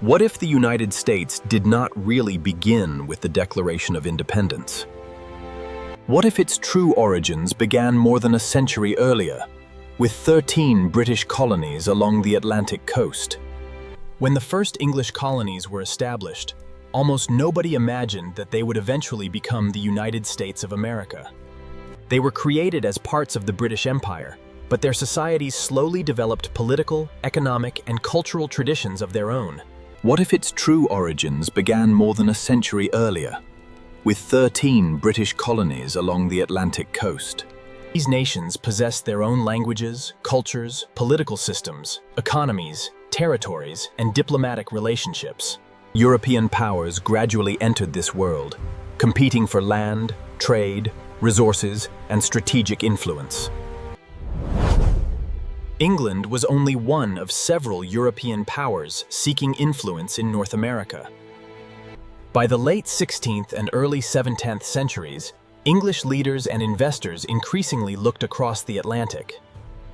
What if the United States did not really begin with the Declaration of Independence? What if its true origins began more than a century earlier, with 13 British colonies along the Atlantic coast? When the first English colonies were established, almost nobody imagined that they would eventually become the United States of America. They were created as parts of the British Empire, but their societies slowly developed political, economic, and cultural traditions of their own. What if its true origins began more than a century earlier, with 13 British colonies along the Atlantic coast? These nations possessed their own languages, cultures, political systems, economies, territories, and diplomatic relationships. European powers gradually entered this world, competing for land, trade, resources, and strategic influence. England was only one of several European powers seeking influence in North America. By the late 16th and early 17th centuries, English leaders and investors increasingly looked across the Atlantic.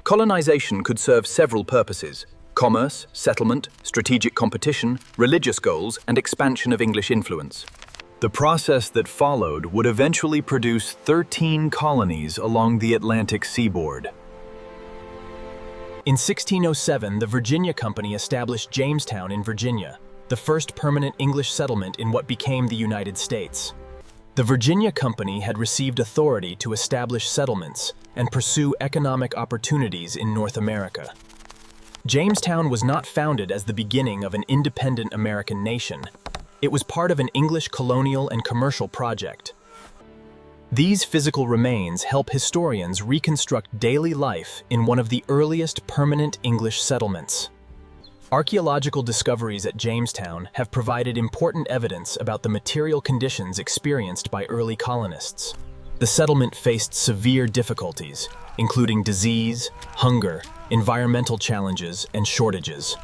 Colonization could serve several purposes: commerce, settlement, strategic competition, religious goals, and expansion of English influence. The process that followed would eventually produce 13 colonies along the Atlantic seaboard. In 1607, the Virginia Company established Jamestown in Virginia, the first permanent English settlement in what became the United States. The Virginia Company had received authority to establish settlements and pursue economic opportunities in North America. Jamestown was not founded as the beginning of an independent American nation. It was part of an English colonial and commercial project. These physical remains help historians reconstruct daily life in one of the earliest permanent English settlements. Archaeological discoveries at Jamestown have provided important evidence about the material conditions experienced by early colonists. The settlement faced severe difficulties, including disease, hunger, environmental challenges, and shortages.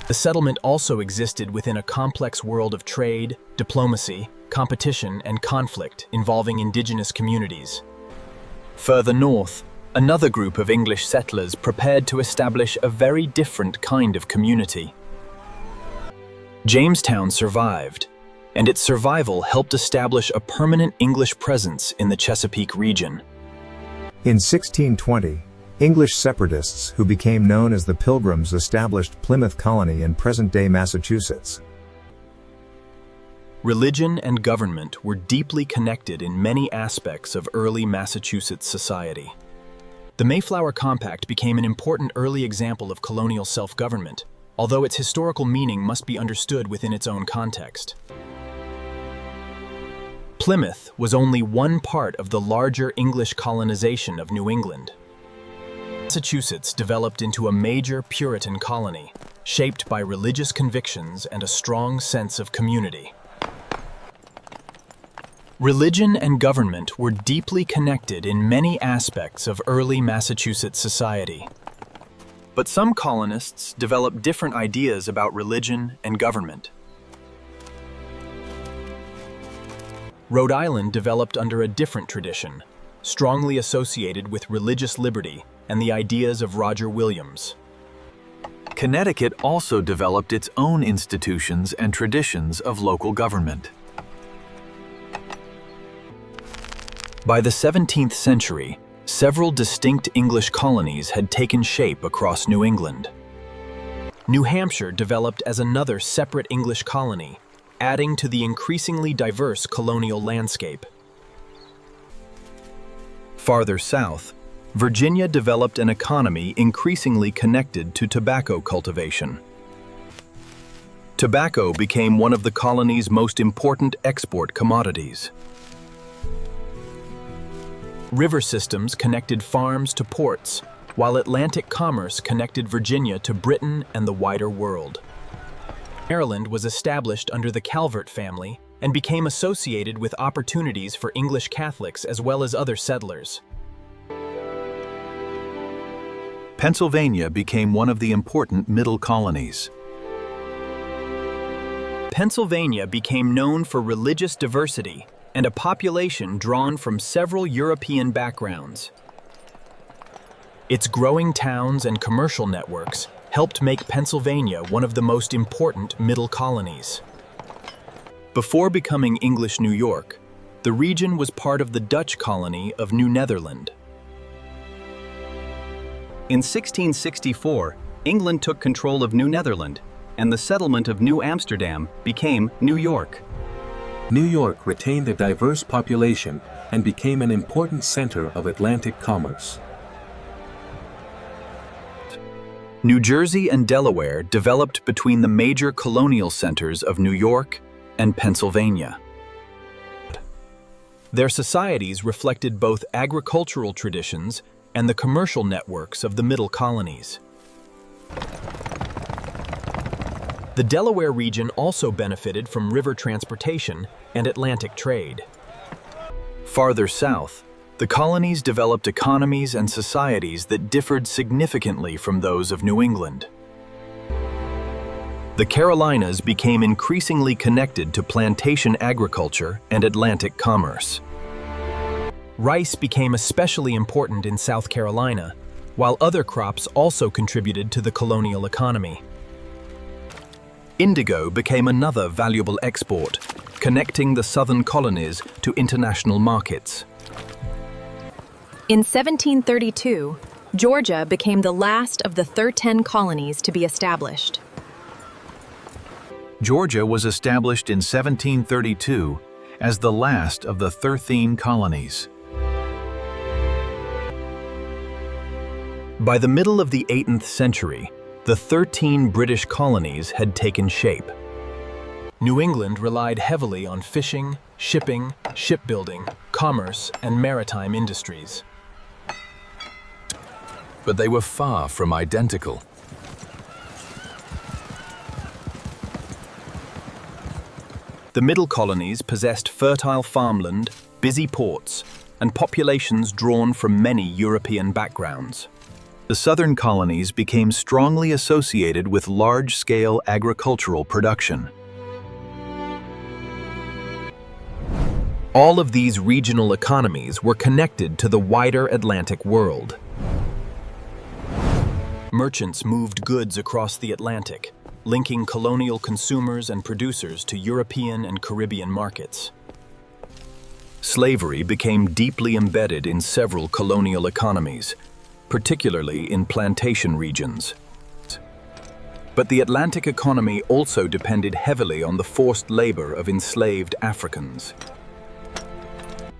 The settlement also existed within a complex world of trade, diplomacy, competition, and conflict involving indigenous communities. Further north, another group of English settlers prepared to establish a very different kind of community. Jamestown survived, and its survival helped establish a permanent English presence in the Chesapeake region. In 1620, English separatists who became known as the Pilgrims established Plymouth Colony in present-day Massachusetts. Religion and government were deeply connected in many aspects of early Massachusetts society. The Mayflower Compact became an important early example of colonial self-government, although its historical meaning must be understood within its own context. Plymouth was only one part of the larger English colonization of New England. Massachusetts developed into a major Puritan colony, shaped by religious convictions and a strong sense of community. Religion and government were deeply connected in many aspects of early Massachusetts society. But some colonists developed different ideas about religion and government. Rhode Island developed under a different tradition, strongly associated with religious liberty and the ideas of Roger Williams. Connecticut also developed its own institutions and traditions of local government. By the 17th century, several distinct English colonies had taken shape across New England. New Hampshire developed as another separate English colony, adding to the increasingly diverse colonial landscape. Farther south, Virginia developed an economy increasingly connected to tobacco cultivation. Tobacco became one of the colony's most important export commodities. River systems connected farms to ports, while Atlantic commerce connected Virginia to Britain and the wider world. Maryland was established under the Calvert family and became associated with opportunities for English Catholics as well as other settlers. Pennsylvania became one of the important middle colonies. Pennsylvania became known for religious diversity and a population drawn from several European backgrounds. Its growing towns and commercial networks helped make Pennsylvania one of the most important middle colonies. Before becoming English New York, the region was part of the Dutch colony of New Netherland. In 1664, England took control of New Netherland, and the settlement of New Amsterdam became New York. New York retained a diverse population and became an important center of Atlantic commerce. New Jersey and Delaware developed between the major colonial centers of New York and Pennsylvania. Their societies reflected both agricultural traditions and the commercial networks of the middle colonies. The Delaware region also benefited from river transportation and Atlantic trade. Farther south, the colonies developed economies and societies that differed significantly from those of New England. The Carolinas became increasingly connected to plantation agriculture and Atlantic commerce. Rice became especially important in South Carolina, while other crops also contributed to the colonial economy. Indigo became another valuable export, connecting the Southern Colonies to international markets. In 1732, Georgia became the last of the 13 colonies to be established. Georgia was established in 1732 as the last of the 13 colonies. By the middle of the 18th century, the 13 British colonies had taken shape. New England relied heavily on fishing, shipping, shipbuilding, commerce, and maritime industries. But they were far from identical. The middle colonies possessed fertile farmland, busy ports, and populations drawn from many European backgrounds. The Southern colonies became strongly associated with large-scale agricultural production. All of these regional economies were connected to the wider Atlantic world. Merchants moved goods across the Atlantic, linking colonial consumers and producers to European and Caribbean markets. Slavery became deeply embedded in several colonial economies, particularly in plantation regions. But the Atlantic economy also depended heavily on the forced labor of enslaved Africans.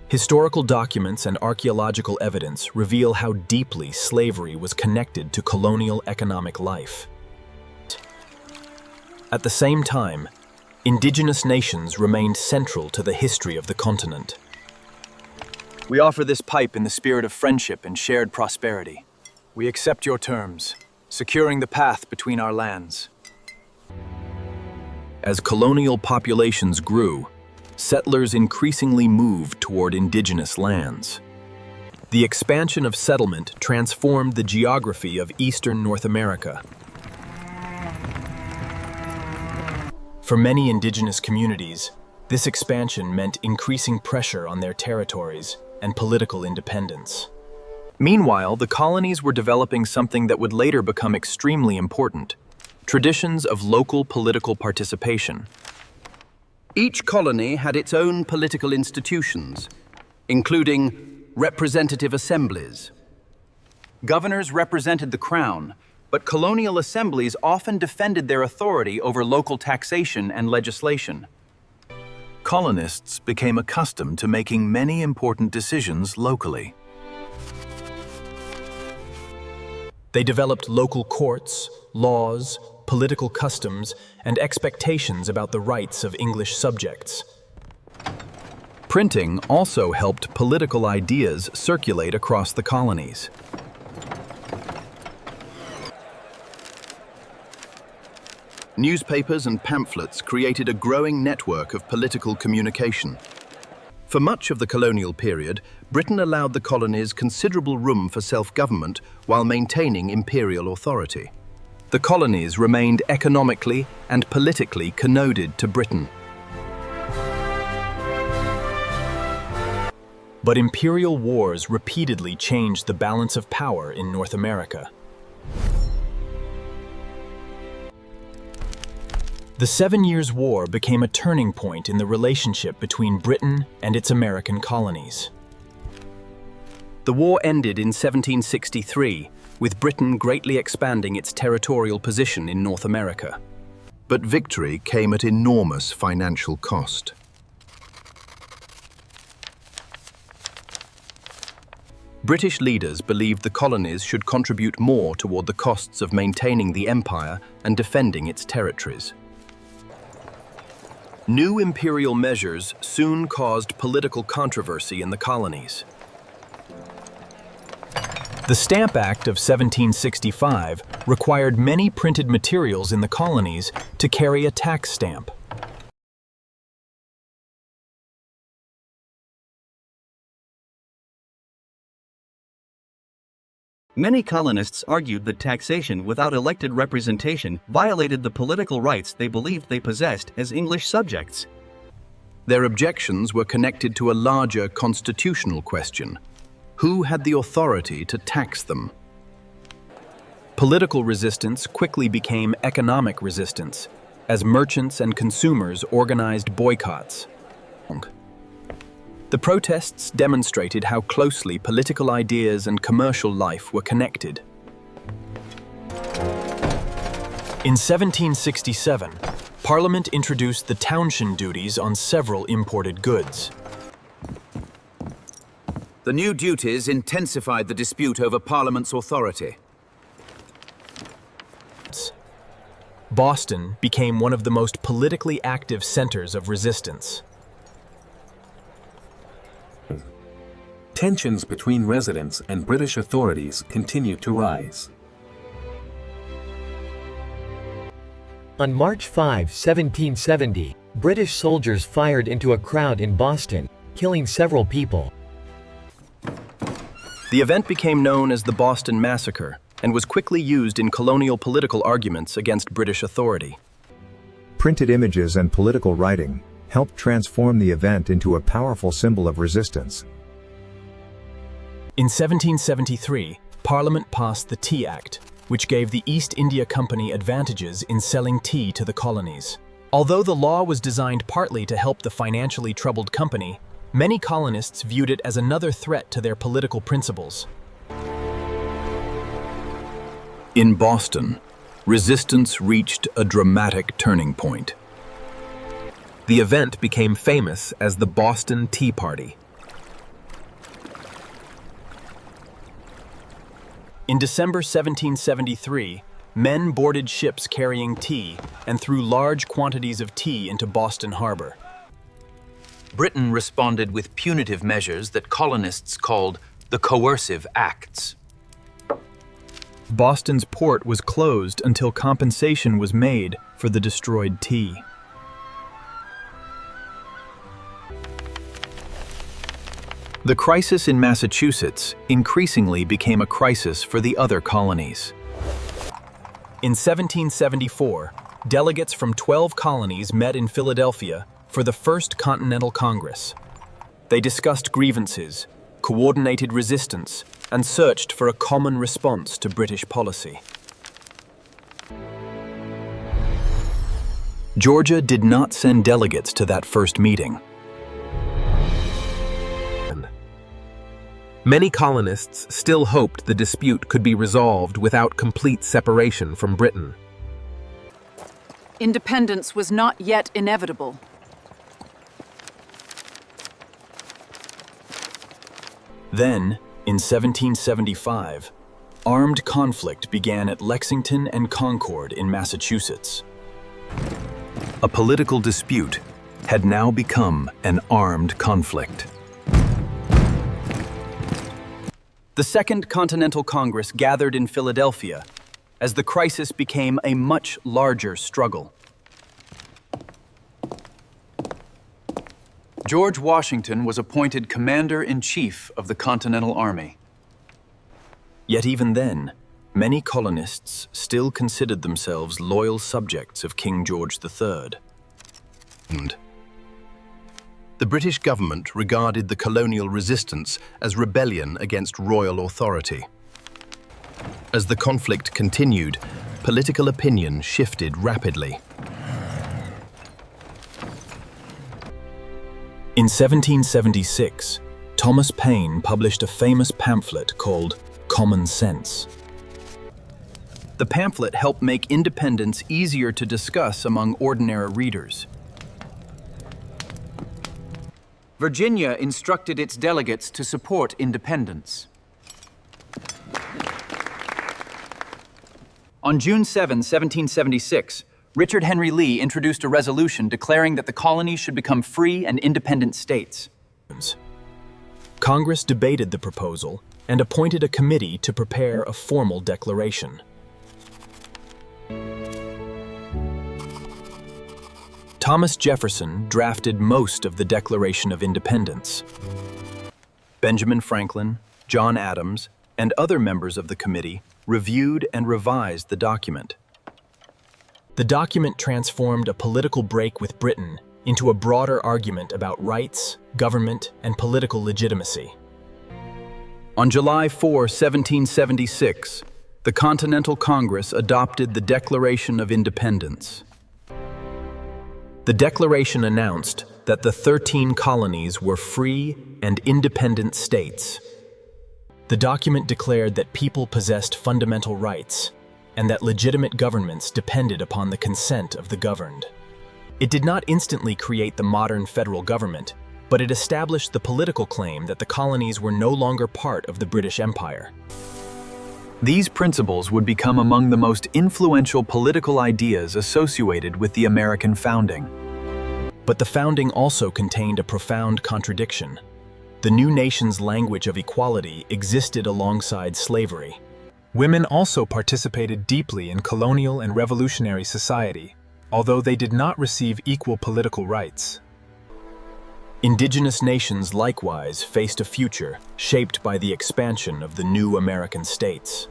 Historical documents and archaeological evidence reveal how deeply slavery was connected to colonial economic life. At the same time, indigenous nations remained central to the history of the continent. We offer this pipe in the spirit of friendship and shared prosperity. We accept your terms, securing the path between our lands. As colonial populations grew, settlers increasingly moved toward indigenous lands. The expansion of settlement transformed the geography of eastern North America. For many indigenous communities, this expansion meant increasing pressure on their territories and political independence. Meanwhile, the colonies were developing something that would later become extremely important: traditions of local political participation. Each colony had its own political institutions, including representative assemblies. Governors represented the crown, but colonial assemblies often defended their authority over local taxation and legislation. Colonists became accustomed to making many important decisions locally. They developed local courts, laws, political customs, and expectations about the rights of English subjects. Printing also helped political ideas circulate across the colonies. Newspapers and pamphlets created a growing network of political communication. For much of the colonial period, Britain allowed the colonies considerable room for self-government while maintaining imperial authority. The colonies remained economically and politically connoded to Britain. But imperial wars repeatedly changed the balance of power in North America. The 7 Years' War became a turning point in the relationship between Britain and its American colonies. The war ended in 1763, with Britain greatly expanding its territorial position in North America. But victory came at enormous financial cost. British leaders believed the colonies should contribute more toward the costs of maintaining the empire and defending its territories. New imperial measures soon caused political controversy in the colonies. The Stamp Act of 1765 required many printed materials in the colonies to carry a tax stamp. Many colonists argued that taxation without elected representation violated the political rights they believed they possessed as English subjects. Their objections were connected to a larger constitutional question: who had the authority to tax them? Political resistance quickly became economic resistance, as merchants and consumers organized boycotts. The protests demonstrated how closely political ideas and commercial life were connected. In 1767, Parliament introduced the townshend duties on several imported goods. The new duties intensified the dispute over Parliament's authority. Boston became one of the most politically active centers of resistance. Tensions between residents and British authorities continued to rise. On March 5, 1770, British soldiers fired into a crowd in Boston, killing several people. The event became known as the Boston Massacre and was quickly used in colonial political arguments against British authority. Printed images and political writing helped transform the event into a powerful symbol of resistance. In 1773, Parliament passed the Tea Act, which gave the East India Company advantages in selling tea to the colonies. Although the law was designed partly to help the financially troubled company, many colonists viewed it as another threat to their political principles. In Boston, resistance reached a dramatic turning point. The event became famous as the Boston Tea Party. In December 1773, men boarded ships carrying tea and threw large quantities of tea into Boston Harbor. Britain responded with punitive measures that colonists called the Coercive Acts. Boston's port was closed until compensation was made for the destroyed tea. The crisis in Massachusetts increasingly became a crisis for the other colonies. In 1774, delegates from 12 colonies met in Philadelphia for the First Continental Congress. They discussed grievances, coordinated resistance, and searched for a common response to British policy. Georgia did not send delegates to that first meeting. Many colonists still hoped the dispute could be resolved without complete separation from Britain. Independence was not yet inevitable. Then, in 1775, armed conflict began at Lexington and Concord in Massachusetts. A political dispute had now become an armed conflict. The Second Continental Congress gathered in Philadelphia as the crisis became a much larger struggle. George Washington was appointed Commander-in-Chief of the Continental Army. Yet even then, many colonists still considered themselves loyal subjects of King George III. The British government regarded the colonial resistance as rebellion against royal authority. As the conflict continued, political opinion shifted rapidly. In 1776, Thomas Paine published a famous pamphlet called Common Sense. The pamphlet helped make independence easier to discuss among ordinary readers. Virginia instructed its delegates to support independence. On June 7, 1776, Richard Henry Lee introduced a resolution declaring that the colonies should become free and independent states. Congress debated the proposal and appointed a committee to prepare a formal declaration. Thomas Jefferson drafted most of the Declaration of Independence. Benjamin Franklin, John Adams, and other members of the committee reviewed and revised the document. The document transformed a political break with Britain into a broader argument about rights, government, and political legitimacy. On July 4, 1776, the Continental Congress adopted the Declaration of Independence. The Declaration announced that the 13 colonies were free and independent states. The document declared that people possessed fundamental rights and that legitimate governments depended upon the consent of the governed. It did not instantly create the modern federal government, but it established the political claim that the colonies were no longer part of the British Empire. These principles would become among the most influential political ideas associated with the American founding. But the founding also contained a profound contradiction. The new nation's language of equality existed alongside slavery. Women also participated deeply in colonial and revolutionary society, although they did not receive equal political rights. Indigenous nations likewise faced a future shaped by the expansion of the new American states.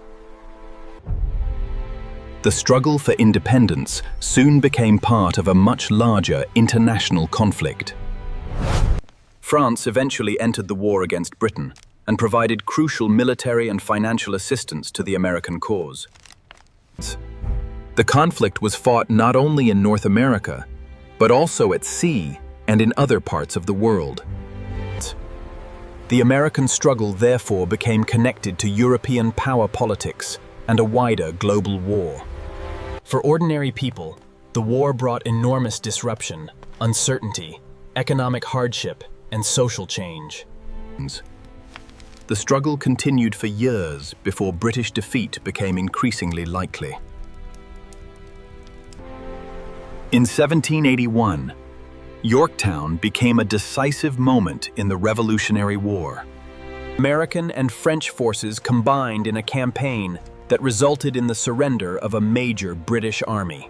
The struggle for independence soon became part of a much larger international conflict. France eventually entered the war against Britain and provided crucial military and financial assistance to the American cause. The conflict was fought not only in North America, but also at sea and in other parts of the world. The American struggle therefore became connected to European power politics and a wider global war. For ordinary people, the war brought enormous disruption, uncertainty, economic hardship, and social change. The struggle continued for years before British defeat became increasingly likely. In 1781, Yorktown became a decisive moment in the Revolutionary War. American and French forces combined in a campaign that resulted in the surrender of a major British army.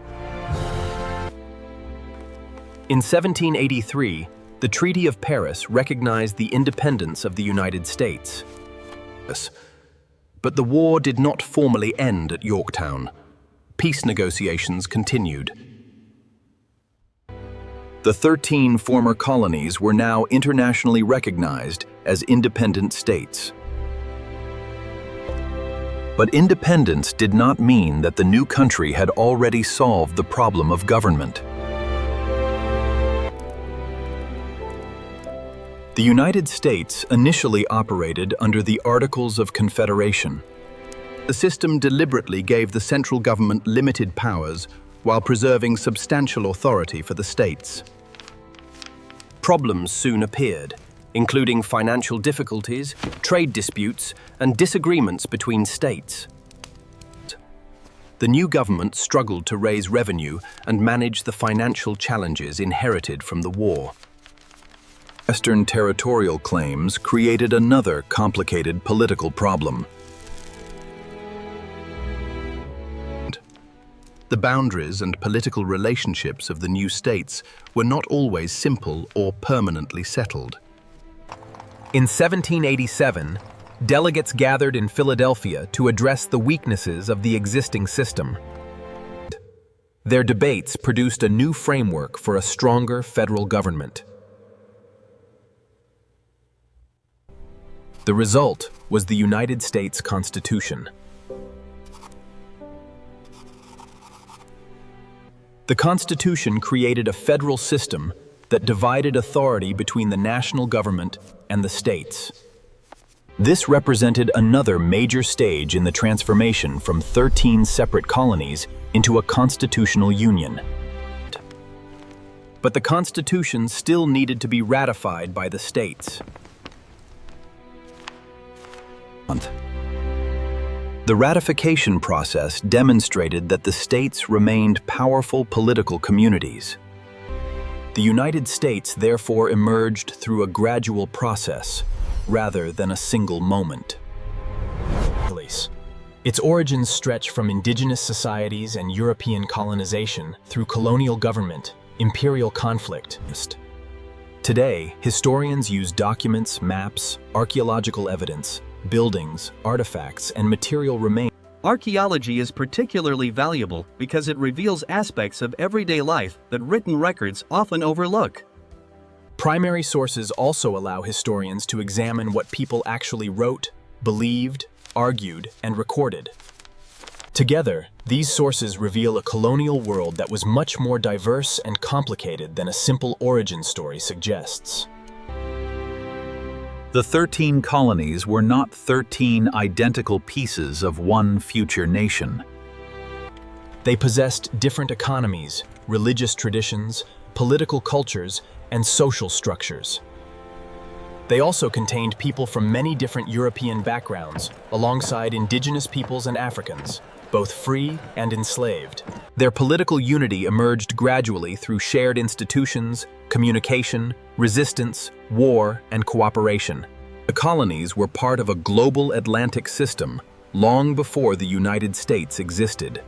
In 1783, the Treaty of Paris recognized the independence of the United States. But the war did not formally end at Yorktown. Peace negotiations continued. The 13 former colonies were now internationally recognized as independent states. But independence did not mean that the new country had already solved the problem of government. The United States initially operated under the Articles of Confederation. The system deliberately gave the central government limited powers while preserving substantial authority for the states. Problems soon appeared, including financial difficulties, trade disputes, and disagreements between states. The new government struggled to raise revenue and manage the financial challenges inherited from the war. Western territorial claims created another complicated political problem. The boundaries and political relationships of the new states were not always simple or permanently settled. In 1787, delegates gathered in Philadelphia to address the weaknesses of the existing system. Their debates produced a new framework for a stronger federal government. The result was the United States Constitution. The Constitution created a federal system that divided authority between the national government and the states. This represented another major stage in the transformation from 13 separate colonies into a constitutional union. But the Constitution still needed to be ratified by the states. The ratification process demonstrated that the states remained powerful political communities. The United States therefore emerged through a gradual process, rather than a single moment. Its origins stretch from indigenous societies and European colonization through colonial government, imperial conflict. Today, historians use documents, maps, archaeological evidence, buildings, artifacts, and material remains. Archaeology is particularly valuable because it reveals aspects of everyday life that written records often overlook. Primary sources also allow historians to examine what people actually wrote, believed, argued, and recorded. Together, these sources reveal a colonial world that was much more diverse and complicated than a simple origin story suggests. The 13 colonies were not 13 identical pieces of one future nation. They possessed different economies, religious traditions, political cultures, and social structures. They also contained people from many different European backgrounds, alongside indigenous peoples and Africans, both free and enslaved. Their political unity emerged gradually through shared institutions, communication, resistance, war, and cooperation. The colonies were part of a global Atlantic system long before the United States existed.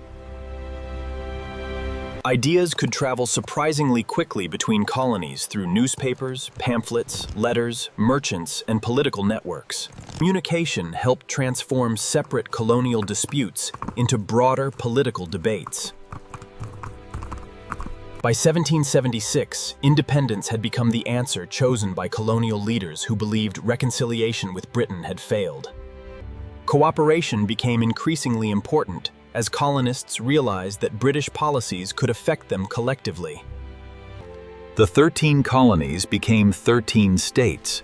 Ideas could travel surprisingly quickly between colonies through newspapers, pamphlets, letters, merchants, and political networks. Communication helped transform separate colonial disputes into broader political debates. By 1776, independence had become the answer chosen by colonial leaders who believed reconciliation with Britain had failed. Cooperation became increasingly important as colonists realized that British policies could affect them collectively. The 13 colonies became 13 states,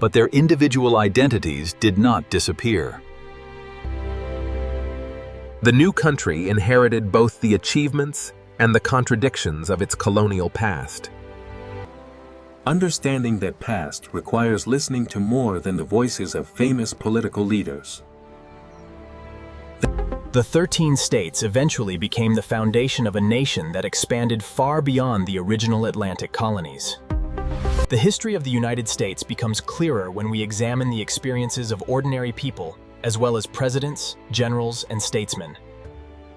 but their individual identities did not disappear. The new country inherited both the achievements and the contradictions of its colonial past. Understanding that past requires listening to more than the voices of famous political leaders. The 13 states eventually became the foundation of a nation that expanded far beyond the original Atlantic colonies. The history of the United States becomes clearer when we examine the experiences of ordinary people, as well as presidents, generals, and statesmen.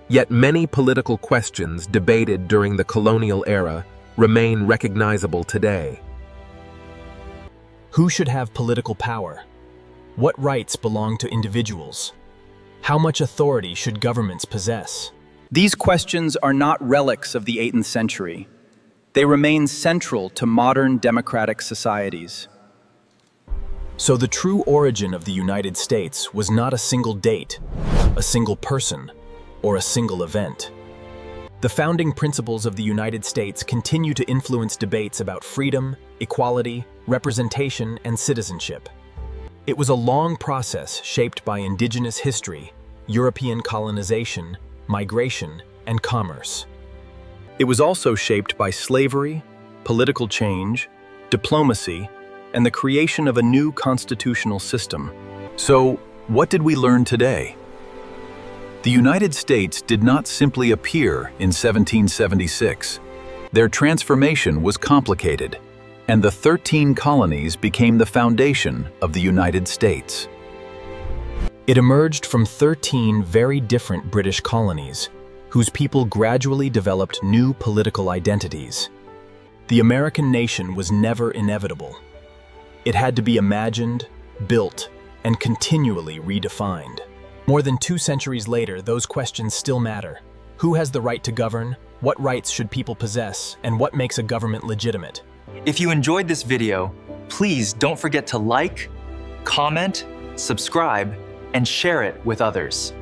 Yet many political questions debated during the colonial era remain recognizable today. Who should have political power? What rights belong to individuals? How much authority should governments possess? These questions are not relics of the 18th century. They remain central to modern democratic societies. So the true origin of the United States was not a single date, a single person, or a single event. The founding principles of the United States continue to influence debates about freedom, equality, representation, and citizenship. It was a long process shaped by indigenous history, European colonization, migration, and commerce. It was also shaped by slavery, political change, diplomacy, and the creation of a new constitutional system. So, what did we learn today? The United States did not simply appear in 1776. Their transformation was complicated, and the 13 colonies became the foundation of the United States. It emerged from 13 very different British colonies, whose people gradually developed new political identities. The American nation was never inevitable. It had to be imagined, built, and continually redefined. More than 2 centuries later, those questions still matter. Who has the right to govern? What rights should people possess? And what makes a government legitimate? If you enjoyed this video, please don't forget to like, comment, subscribe, and share it with others.